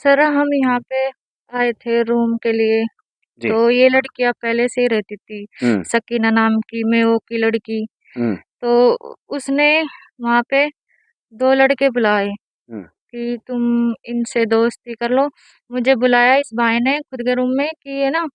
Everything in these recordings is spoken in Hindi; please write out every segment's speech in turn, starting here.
सर हम यहाँ पे आए थे रूम के लिए। जी। तो ये लड़कियां पहले से ही रहती थी, हुँ, सकीना नाम की मेओ की लड़की। हुँ, तो उसने वहाँ पे 2 लड़के बुलाए हुँ, कि तुम इनसे दोस्ती कर लो। मुझे बुलाया इस भाई ने खुद के रूम में कि ये ना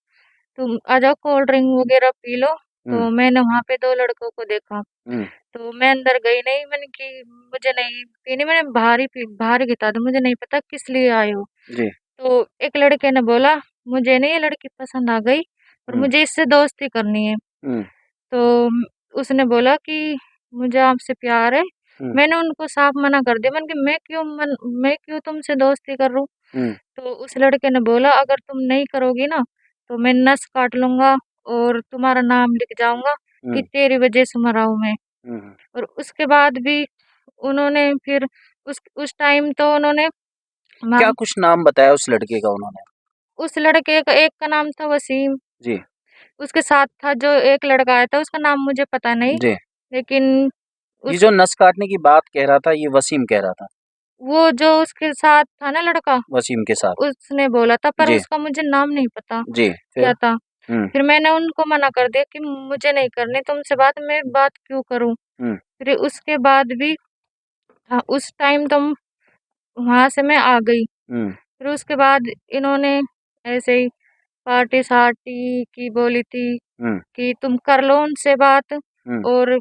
तुम आ जाओ कोल्ड ड्रिंक वगैरह पी लो। हुँ, तो मैंने वहाँ पे 2 लड़कों को देखा। हुँ, तो मैं अंदर गई नहीं, मैंने कि मुझे नहीं पीनी, मैंने बाहर ही बता दो, मुझे नहीं पता किस लिए आए हो। जी, तो एक लड़के ने बोला, मुझे नहीं ये लड़की पसंद आ गई और हुँ, मुझे इससे दोस्ती करनी है। हुँ, तो उसने बोला कि मुझे आपसे प्यार है। हुँ, मैंने उनको साफ मना कर दिया, मैंने कि मैं क्यों तुमसे दोस्ती करूं। हुँ, तो उस लड़के ने बोला, अगर तुम नहीं करोगी ना तो मैं नस काट लूंगा और तुम्हारा नाम लिख जाऊंगा कि हुँ, तेरी वजह से मरा हूं मैं। हुँ। और उसके बाद भी उन्होंने फिर उस टाइम तो उन्होंने क्या मा- कुछ नाम बताया उस लड़के का उन्होंने? उस लड़के का एक का नाम था वसीम। जी, उसके साथ था जो एक लड़का आया था, उसका नाम मुझे पता नहीं। जी। लेकिन ये उस जो नस काटने की बात कह रहा था, ये वसीम कह रहा था, वो जो उसके साथ था ना लड़का, वसीम के साथ। उसने बोला था, पर जी, उसका मुझे नाम नहीं पता जी, फिर? क्या था। हुँ, फिर मैंने उनको मना कर दिया कि मुझे नहीं करनी तुमसे बात, मैं बात क्यों करूं। हुँ, फिर उसके बाद भी हाँ, उस टाइम तो वहां से मैं आ गई। हुँ, फिर उसके बाद इन्होंने ऐसे ही पार्टी सार्टी की बोली थी हुँ, कि तुम कर लो उनसे बात हुँ, और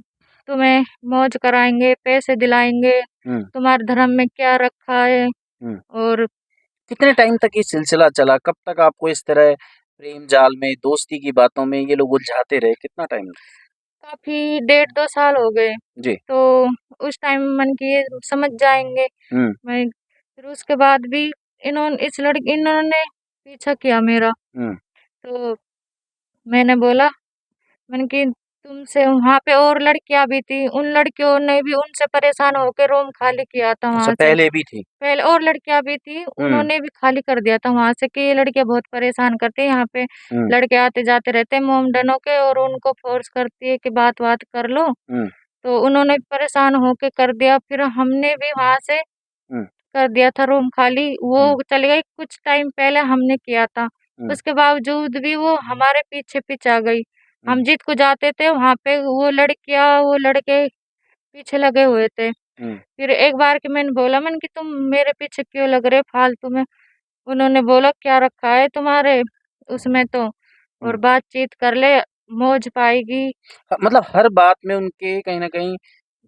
तुम्हें मौज कराएंगे, पैसे दिलाएंगे, हुँ, तुम्हारे धर्म में क्या रखा है। हुँ। और कितने टाइम तक ये सिलसिला चला? कब तक आपको इस तरह प्रेम जाल में, दोस्ती की बातों में ये लोग उलझाते रहे? कितना टाइम? काफी 1.5-2 साल हो गए। जी, तो उस टाइम मन किए समझ जाएंगे। हुँ, मैं फिर उसके बाद भी इन्होंने पीछा किया मेरा। हुँ, तो मैंने बोला, मैंने कि तुमसे वहां पे और लड़कियां भी थी, उन लड़कियों ने भी उनसे परेशान होकर रूम खाली किया था अच्छा वहां से। पहले भी थी। पहले और लड़कियां भी थी, हुँ, उन्होंने भी खाली कर दिया था वहां से कि ये लड़कियां बहुत परेशान करती है यहाँ पे। हुँ, लड़के आते जाते रहते हैं मोमडनों के और उनको फोर्स करती है कि बात बात कर लो। हुँ, तो उन्होंने परेशान होके कर दिया, फिर हमने भी वहां से हुँ, कर दिया था रूम खाली। वो हुँ, चली गई, कुछ टाइम पहले हमने किया था। हुँ, उसके बावजूद भी वो हमारे पीछे पीछे आ गई। हुँ, हम जित को जाते थे वहां पे वो लड़कियां वो लड़के पीछे लगे हुए थे। हुँ, फिर एक बार के मैंने कि तुम मेरे पीछे क्यों लग रहे फालतू में। उन्होंने बोला, क्या रखा है तुम्हारे उसमें तो, और हुँ। बातचीत कर ले, मौज पाएगी। मतलब हर बात में उनके कहीं न कहीं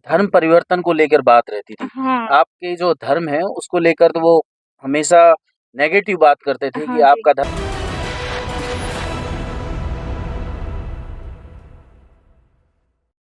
धर्म परिवर्तन को लेकर बात रहती थी। हाँ, आपके जो धर्म है उसको लेकर तो वो हमेशा नेगेटिव बात करते थे कि हाँ जी। आपका धर्म